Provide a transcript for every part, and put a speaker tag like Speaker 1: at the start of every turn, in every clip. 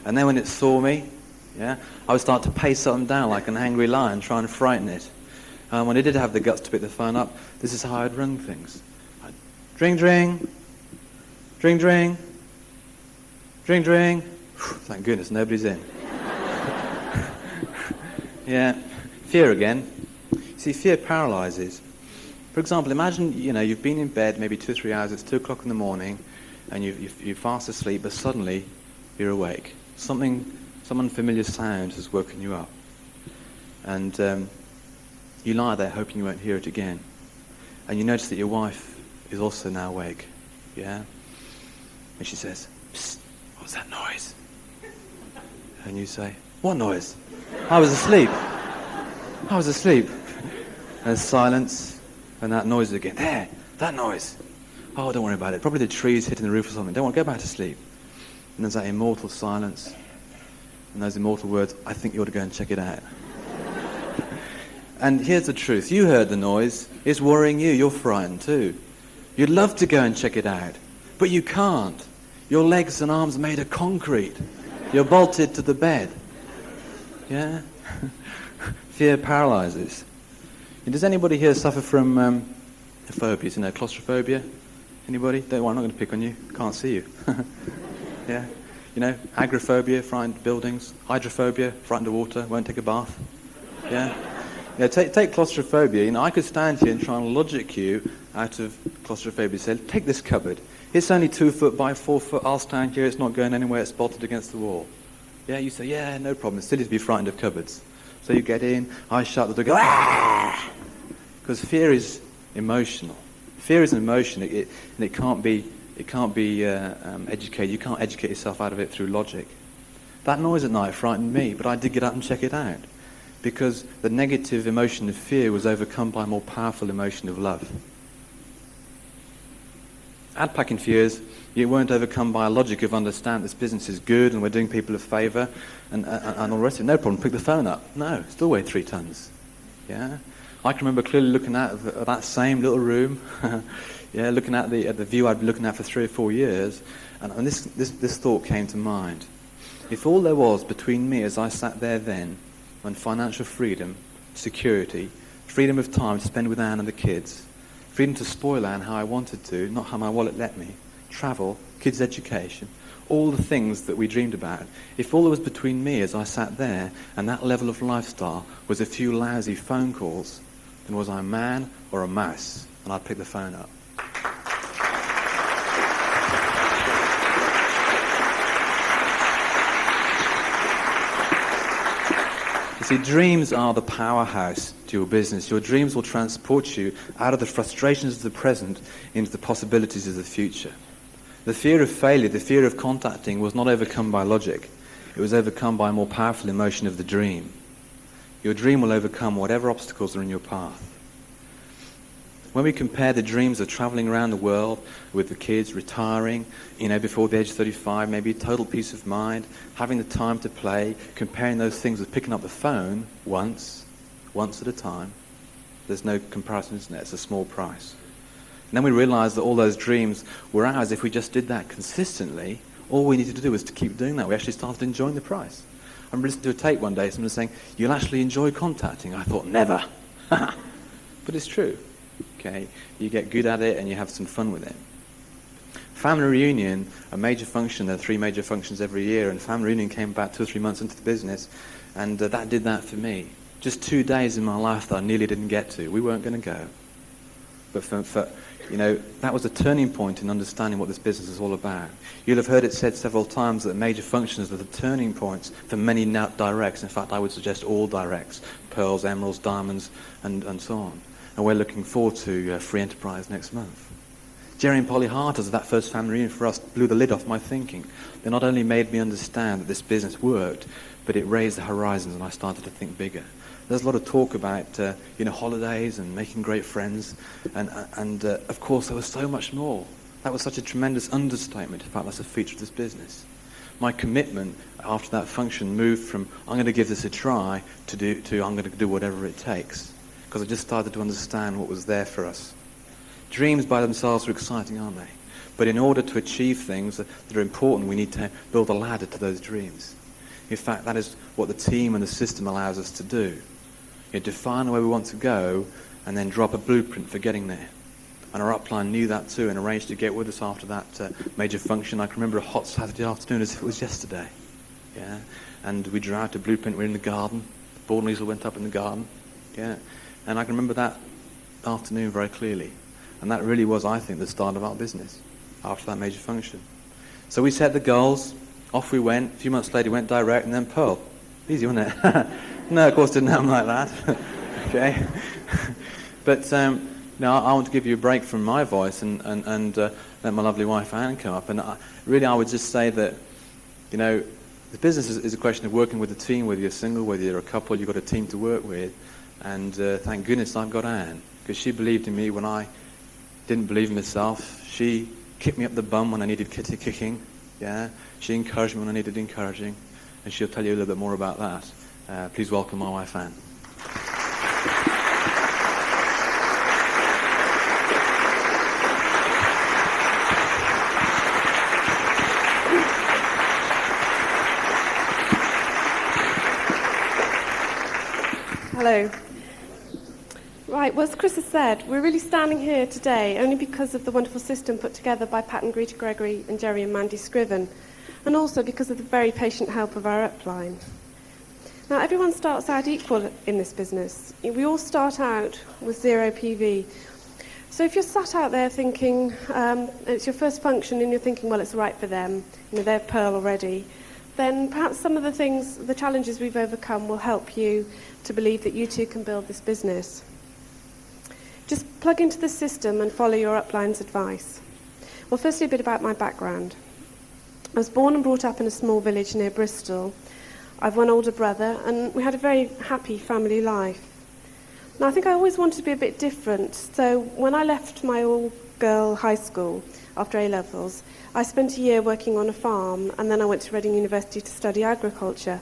Speaker 1: And then when it saw me, I would start to pace up and down like an angry lion, trying to frighten it. When it did have the guts to pick the phone up, this is how I'd run things. I'd dring, dring, dring, dring, dring, dring. Thank goodness, nobody's in. Fear again. See, fear paralyzes. For example, imagine, you've been in bed maybe 2 or 3 hours, it's 2 o'clock in the morning, and you're fast asleep, but suddenly you're awake. Some unfamiliar sound has woken you up. And you lie there hoping you won't hear it again. And you notice that your wife is also now awake. Yeah? And she says, "Psst, what's that noise?" And you say, "What noise? I was asleep. I was asleep." And there's silence, and that noise again. There, that noise. "Oh, don't worry about it. Probably the trees hitting the roof or something. Don't worry, go back to sleep." And there's that immortal silence. And those immortal words, "I think you ought to go and check it out." And here's the truth. You heard the noise. It's worrying you. You're frightened too. You'd love to go and check it out, but you can't. Your legs and arms are made of concrete. You're bolted to the bed. Yeah? Fear paralyzes. And does anybody here suffer from phobias? Claustrophobia? Anybody? Don't worry, I'm not going to pick on you. Can't see you. Yeah? Agoraphobia, frightened of buildings. Hydrophobia, frightened of water, won't take a bath. Yeah? Take claustrophobia. I could stand here and try and logic you out of claustrophobia. Say, take this cupboard. It's only 2 foot by 4 foot. I'll stand here. It's not going anywhere. It's bolted against the wall. Yeah, you say, yeah, no problem. It's silly to be frightened of cupboards. So you get in, eyes shut, the door, go, ah! Because fear is emotional. Fear is an emotion, and it can't be educated. You can't educate yourself out of it through logic. That noise at night frightened me, but I did get up and check it out. Because the negative emotion of fear was overcome by a more powerful emotion of love. Ad packing fears, you weren't overcome by a logic of understand this business is good and we're doing people a favour and all the rest of it. No problem, pick the phone up. No, still weighed 3 tons. Yeah, I can remember clearly looking at that same little room, looking at the view I'd been looking at for 3 or 4 years, and this thought came to mind. If all there was between me as I sat there then, and financial freedom, security, freedom of time to spend with Anne and the kids, freedom to spoil Anne how I wanted to, not how my wallet let me, travel, kids' education, all the things that we dreamed about. If all that was between me as I sat there and that level of lifestyle was a few lousy phone calls, then was I a man or a mouse? And I'd pick the phone up. See, dreams are the powerhouse to your business. Your dreams will transport you out of the frustrations of the present into the possibilities of the future. The fear of failure, the fear of contacting was not overcome by logic. It was overcome by a more powerful emotion of the dream. Your dream will overcome whatever obstacles are in your path. When we compare the dreams of traveling around the world with the kids, retiring, before the age of 35, maybe total peace of mind, having the time to play, comparing those things with picking up the phone once at a time, there's no comparison, isn't it? It's a small price. And then we realize that all those dreams were ours if we just did that consistently. All we needed to do was to keep doing that. We actually started enjoying the price. I remember listening to a tape one day, someone saying, "You'll actually enjoy contacting." I thought, never. But it's true. Okay, you get good at it and you have some fun with it. Family reunion, a major function. There are 3 major functions every year, and family reunion came about 2 or 3 months into the business, and that did that for me. Just 2 days in my life that I nearly didn't get to. We weren't going to go, but that was a turning point in understanding what this business is all about. You'll have heard it said several times that major functions are the turning points for many directs. In fact, I would suggest all directs: pearls, emeralds, diamonds, and so on. And we're looking forward to Free Enterprise next month. Jerry and Polly Harters, that first family reunion for us, blew the lid off my thinking. They not only made me understand that this business worked, but it raised the horizons and I started to think bigger. There's a lot of talk about holidays and making great friends, and of course there was so much more. That was such a tremendous understatement. In fact, that's a feature of this business. My commitment after that function moved from I'm going to give this a try to I'm going to do whatever it takes, because I just started to understand what was there for us. Dreams by themselves are exciting, aren't they? But in order to achieve things that are important, we need to build a ladder to those dreams. In fact, that is what the team and the system allows us to do. Define where we want to go and then drop a blueprint for getting there. And our upline knew that too and arranged to get with us after that major function. I can remember a hot Saturday afternoon as if it was yesterday. Yeah, and we drew out a blueprint. We're in the garden. The board and easel went up in the garden. Yeah, and I can remember that afternoon very clearly. And that really was, I think, the start of our business after that major function. So we set the goals. Off we went. A few months later, we went direct, and then Pearl. Easy, wasn't it? No, of course, didn't happen like that. Okay. But now I want to give you a break from my voice and let my lovely wife Anne come up. And I would just say that, the business is a question of working with a team, whether you're single, whether you're a couple, you've got a team to work with. And thank goodness I've got Anne, because she believed in me when I didn't believe in myself. She kicked me up the bum when I needed kicking. Yeah, she encouraged me when I needed encouraging. And she'll tell you a little bit more about that. Please welcome my wife Anne.
Speaker 2: Hello. Right, well, as Chris has said, we're really standing here today only because of the wonderful system put together by Pat and Greta Gregory and Jerry and Mandy Scriven, and also because of the very patient help of our upline. Now, everyone starts out equal in this business. We all start out with 0 PV. So if you're sat out there thinking, it's your first function and you're thinking, well, it's right for them, they're Pearl already, then perhaps some of the challenges we've overcome will help you to believe that you too can build this business. Just plug into the system and follow your upline's advice. Well, firstly, a bit about my background. I was born and brought up in a small village near Bristol. I've one older brother, and we had a very happy family life. Now, I think I always wanted to be a bit different, so when I left my all-girl high school after A-levels, I spent a year working on a farm, and then I went to Reading University to study agriculture.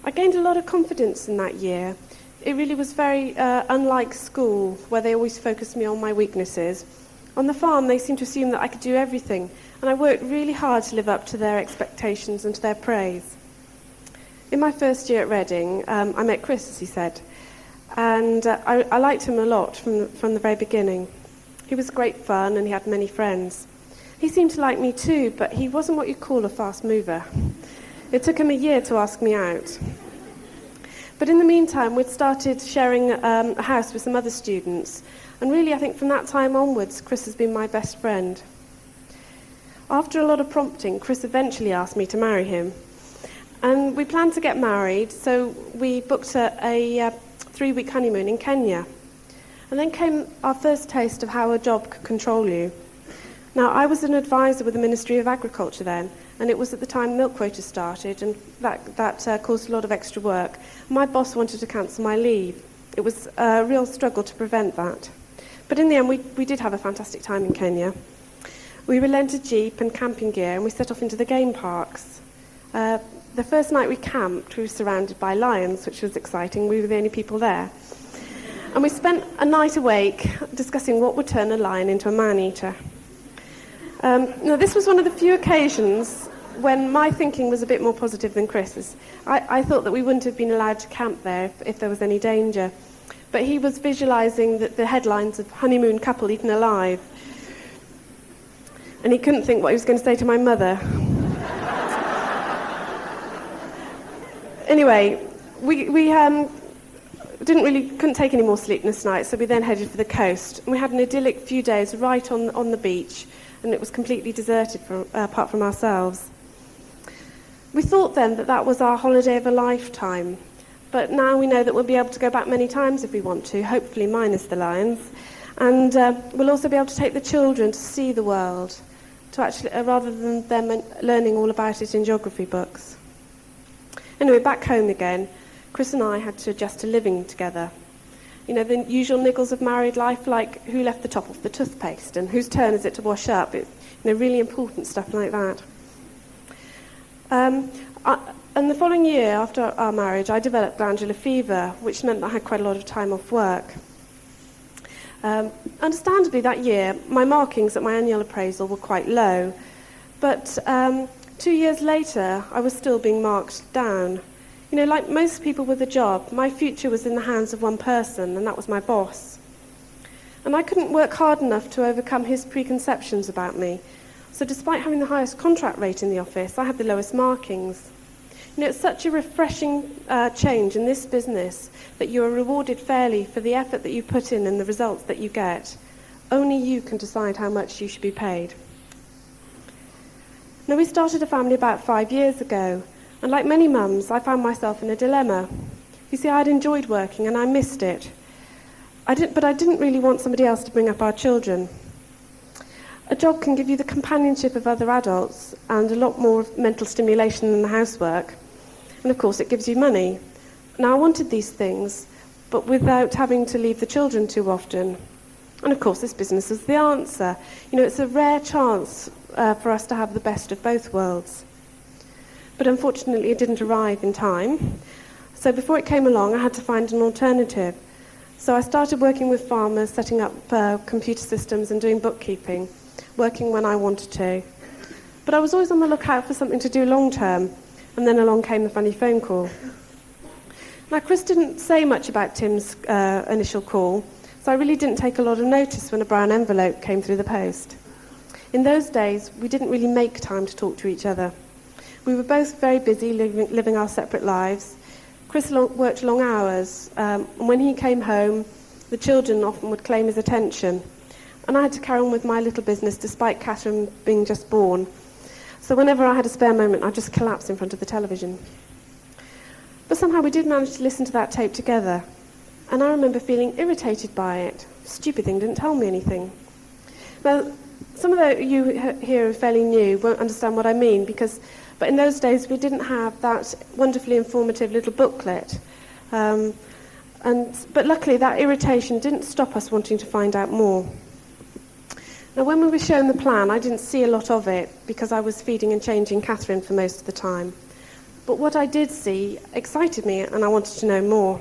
Speaker 2: I gained a lot of confidence in that year. It really was very unlike school, where they always focused me on my weaknesses. On the farm, they seemed to assume that I could do everything, and I worked really hard to live up to their expectations and to their praise. In my first year at Reading, I met Chris, as he said, and I liked him a lot from the very beginning. He was great fun, and he had many friends. He seemed to like me too, but he wasn't what you'd call a fast mover. It took him a year to ask me out. But in the meantime, we'd started sharing a house with some other students. And really, I think from that time onwards, Chris has been my best friend. After a lot of prompting, Chris eventually asked me to marry him. And we planned to get married, so we booked a 3-week honeymoon in Kenya. And then came our first taste of how a job could control you. Now, I was an advisor with the Ministry of Agriculture then, and it was at the time milk quotas started, and that caused a lot of extra work. My boss wanted to cancel my leave. It was a real struggle to prevent that. But in the end, we did have a fantastic time in Kenya. We lent a jeep and camping gear, and we set off into the game parks. The first night we camped, we were surrounded by lions, which was exciting. We were the only people there. And we spent a night awake discussing what would turn a lion into a man-eater. Now, this was one of the few occasions when my thinking was a bit more positive than Chris's. I thought that we wouldn't have been allowed to camp there if there was any danger. But he was visualising the headlines of honeymoon couple eaten alive. And he couldn't think what he was going to say to my mother. Anyway, we couldn't take any more sleepless nights, so we then headed for the coast. And we had an idyllic few days right on the beach, and it was completely deserted apart from ourselves. We thought then that was our holiday of a lifetime, but now we know that we'll be able to go back many times if we want to, hopefully minus the lions, and we'll also be able to take the children to see the world, to actually rather than them learning all about it in geography books. Anyway, back home again, Chris and I had to adjust to living together. The usual niggles of married life, like who left the top off the toothpaste and whose turn is it to wash up. Really important stuff like that. And the following year, after our marriage, I developed glandular fever, which meant that I had quite a lot of time off work. Understandably, that year, my markings at my annual appraisal were quite low. But 2 years later, I was still being marked down. You know, like most people with a job, my future was in the hands of one person, and that was my boss. And I couldn't work hard enough to overcome his preconceptions about me. So despite having the highest contract rate in the office, I had the lowest markings. You know, it's such a refreshing change in this business that you are rewarded fairly for the effort that you put in and the results that you get. Only you can decide how much you should be paid. Now, we started a family about 5 years ago, and like many mums, I found myself in a dilemma. You see, I'd enjoyed working and I missed it. But I didn't really want somebody else to bring up our children. A job can give you the companionship of other adults and a lot more mental stimulation than the housework. And of course, it gives you money. Now, I wanted these things, but without having to leave the children too often. And of course, this business is the answer. You know, it's a rare chance for us to have the best of both worlds. But unfortunately, it didn't arrive in time. So before it came along, I had to find an alternative. So I started working with farmers, setting up computer systems and doing bookkeeping, working when I wanted to. But I was always on the lookout for something to do long term, and then along came the funny phone call. Now, Chris didn't say much about Tim's initial call, so I really didn't take a lot of notice when a brown envelope came through the post. In those days, we didn't really make time to talk to each other. We were both very busy living our separate lives. Chris worked long hours, and when he came home, the children often would claim his attention. And I had to carry on with my little business despite Catherine being just born. So whenever I had a spare moment, I'd just collapse in front of the television. But somehow we did manage to listen to that tape together. And I remember feeling irritated by it. Stupid thing, didn't tell me anything. Now, some of you here are fairly new, won't understand what I mean, but in those days we didn't have that wonderfully informative little booklet. But luckily that irritation didn't stop us wanting to find out more. Now, when we were shown the plan, I didn't see a lot of it because I was feeding and changing Catherine for most of the time. But what I did see excited me, and I wanted to know more.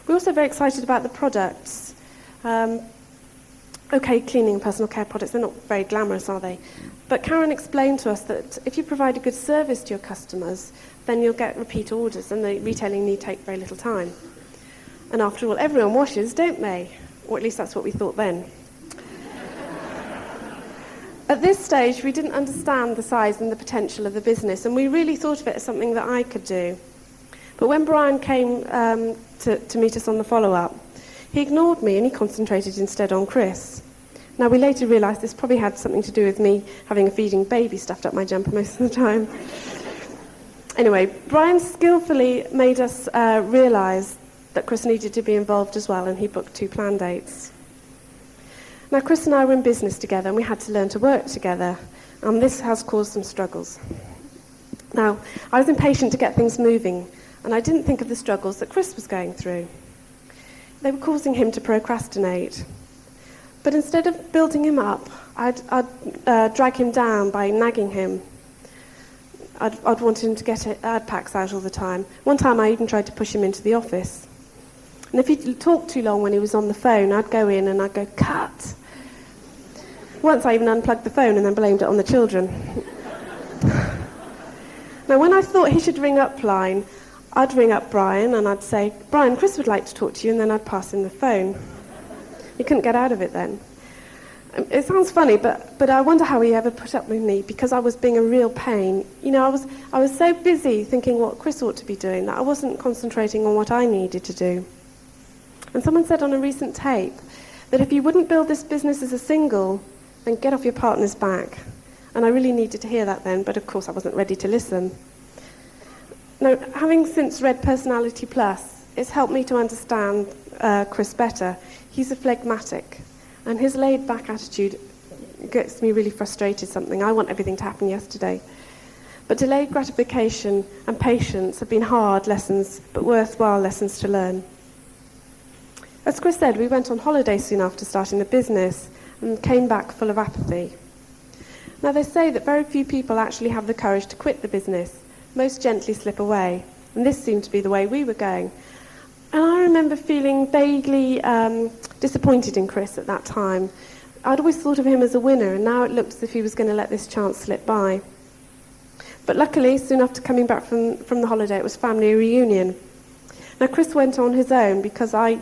Speaker 2: We're also very excited about the products. Okay, cleaning and personal care products, they're not very glamorous, are they? But Karen explained to us that if you provide a good service to your customers, then you'll get repeat orders, and the retailing need take very little time. And after all, everyone washes, don't they? Or at least that's what we thought then. At this stage, we didn't understand the size and the potential of the business, and we really thought of it as something that I could do. But when Brian came to meet us on the follow-up, he ignored me and he concentrated instead on Chris. Now, we later realised this probably had something to do with me having a feeding baby stuffed up my jumper most of the time. Anyway, Brian skillfully made us realise that Chris needed to be involved as well, and he booked 2 plan dates. Now, Chris and I were in business together, and we had to learn to work together, and this has caused some struggles. Now, I was impatient to get things moving, and I didn't think of the struggles that Chris was going through. They were causing him to procrastinate. But instead of building him up, I'd drag him down by nagging him. I'd want him to get ad packs out all the time. One time I even tried to push him into the office. And if he talked too long when he was on the phone, I'd go in and I'd go, cut. Once I even unplugged the phone and then blamed it on the children. Now, when I thought he should ring up line, I'd ring up Brian and I'd say, Brian, Chris would like to talk to you, and then I'd pass him the phone. He couldn't get out of it then. It sounds funny, but I wonder how he ever put up with me, because I was being a real pain. You know, I was so busy thinking what Chris ought to be doing that I wasn't concentrating on what I needed to do. And someone said on a recent tape that if you wouldn't build this business as a single, then get off your partner's back. And I really needed to hear that then, but of course I wasn't ready to listen. Now, having since read Personality Plus, it's helped me to understand Chris better. He's a phlegmatic, and his laid-back attitude gets me really frustrated. I want everything to happen yesterday. But delayed gratification and patience have been hard lessons, but worthwhile lessons to learn. As Chris said, we went on holiday soon after starting the business and came back full of apathy. Now, they say that very few people actually have the courage to quit the business. Most gently slip away, and this seemed to be the way we were going. And I remember feeling vaguely disappointed in Chris at that time. I'd always thought of him as a winner, and now it looked as if he was going to let this chance slip by. But luckily, soon after coming back from the holiday, it was family reunion. Now, Chris went on his own because I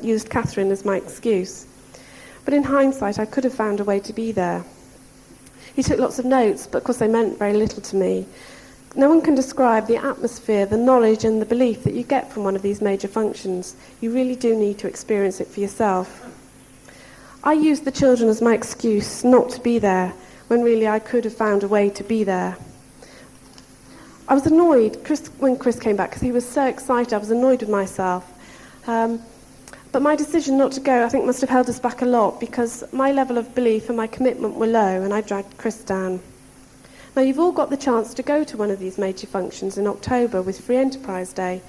Speaker 2: used Catherine as my excuse. But in hindsight, I could have found a way to be there. He took lots of notes, but of course they meant very little to me. No one can describe the atmosphere, the knowledge and the belief that you get from one of these major functions. You really do need to experience it for yourself. I used the children as my excuse not to be there, when really I could have found a way to be there. I was annoyed when Chris came back because he was so excited. I was annoyed with myself. But my decision not to go, I think, must have held us back a lot because my level of belief and my commitment were low, and I dragged Chris down. Now, you've all got the chance to go to one of these major functions in October with Free Enterprise Day,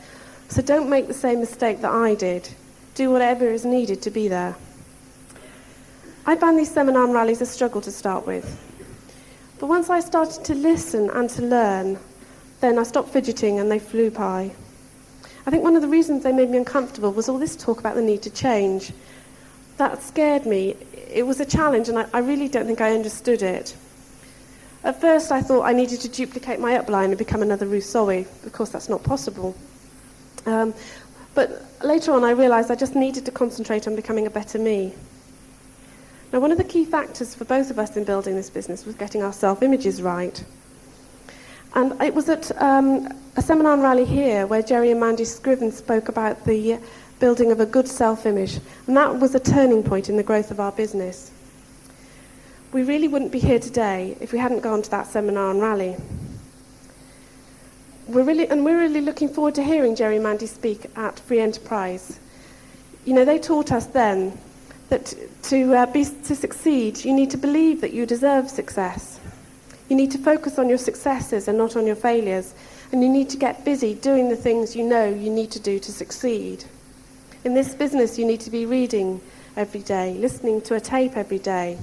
Speaker 2: so don't make the same mistake that I did. Do whatever is needed to be there. I found these seminar and rallies a struggle to start with. But once I started to listen and to learn, then I stopped fidgeting and they flew by. I think one of the reasons they made me uncomfortable was all this talk about the need to change. That scared me. It was a challenge, and I really don't think I understood it. At first, I thought I needed to duplicate my upline and become another Rousseau. Of course, that's not possible. But later on, I realised I just needed to concentrate on becoming a better me. Now, one of the key factors for both of us in building this business was getting our self-images right. And it was at a seminar and rally here where Jerry and Mandy Scriven spoke about the building of a good self-image. And that was a turning point in the growth of our business. We really wouldn't be here today if we hadn't gone to that seminar and rally. We're really looking forward to hearing Jerry and Mandy speak at Free Enterprise. You know, they taught us then that to succeed, you need to believe that you deserve success. You need to focus on your successes and not on your failures. And you need to get busy doing the things you know you need to do to succeed. In this business, you need to be reading every day, listening to a tape every day,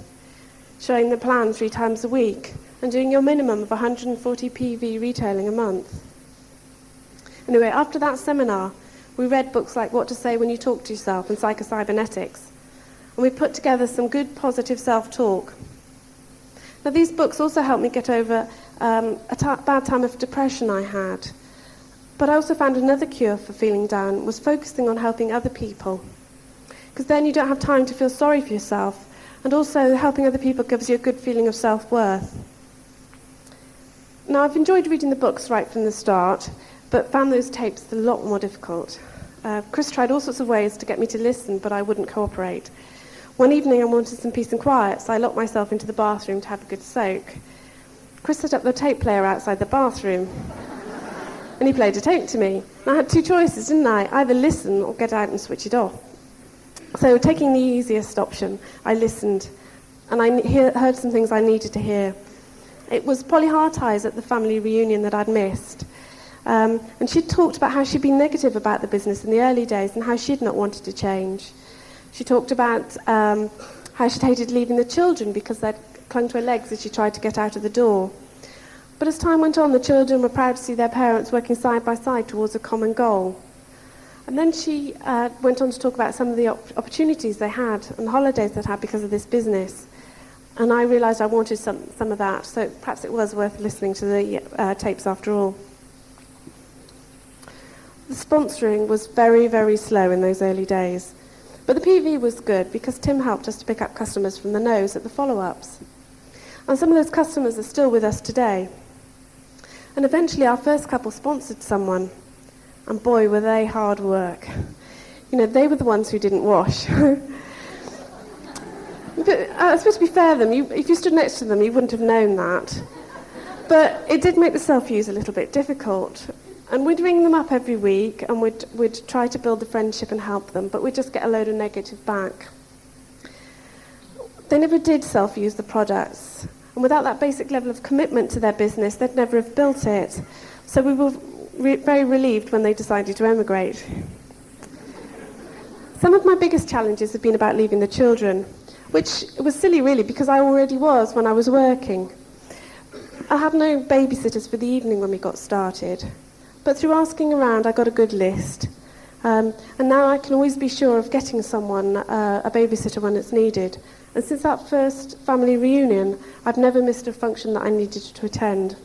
Speaker 2: showing the plan 3 times a week, and doing your minimum of 140 PV retailing a month. Anyway, after that seminar, we read books like What to Say When You Talk to Yourself and Psycho-Cybernetics. And we put together some good, positive self-talk. Now, these books also helped me get over a bad time of depression I had. But I also found another cure for feeling down was focusing on helping other people. Because then you don't have time to feel sorry for yourself. And also, helping other people gives you a good feeling of self-worth. Now, I've enjoyed reading the books right from the start, but found those tapes a lot more difficult. Chris tried all sorts of ways to get me to listen, but I wouldn't cooperate. One evening I wanted some peace and quiet, so I locked myself into the bathroom to have a good soak. Chris set up the tape player outside the bathroom, and he played a tape to me. And I had 2 choices, didn't I? Either listen or get out and switch it off. So taking the easiest option, I listened, and I heard some things I needed to hear. It was Polly Harteyes at the family reunion that I'd missed. And she'd talked about how she'd been negative about the business in the early days and how she'd not wanted to change. She talked about how she'd hated leaving the children because they'd clung to her legs as she tried to get out of the door. But as time went on, the children were proud to see their parents working side by side towards a common goal. And then she went on to talk about some of the opportunities they had and holidays they'd had because of this business. And I realised I wanted some of that, so perhaps it was worth listening to the tapes after all. The sponsoring was very, very slow in those early days. But the PV was good because Tim helped us to pick up customers from the nose at the follow-ups. And some of those customers are still with us today. And eventually our first couple sponsored someone. And boy, were they hard work. You know, they were the ones who didn't wash. But I suppose to be fair to them, if you stood next to them, you wouldn't have known that. But it did make the self-use a little bit difficult. And we'd ring them up every week, and we'd try to build the friendship and help them, but we'd just get a load of negative back. They never did self-use the products. And without that basic level of commitment to their business, they'd never have built it. So we were very relieved when they decided to emigrate. Some of my biggest challenges have been about leaving the children, which was silly really because I already was when I was working. I had no babysitters for the evening when we got started, but through asking around I got a good list, And now I can always be sure of getting someone, a babysitter, when it's needed. And since that first family reunion, I've never missed a function that I needed to attend.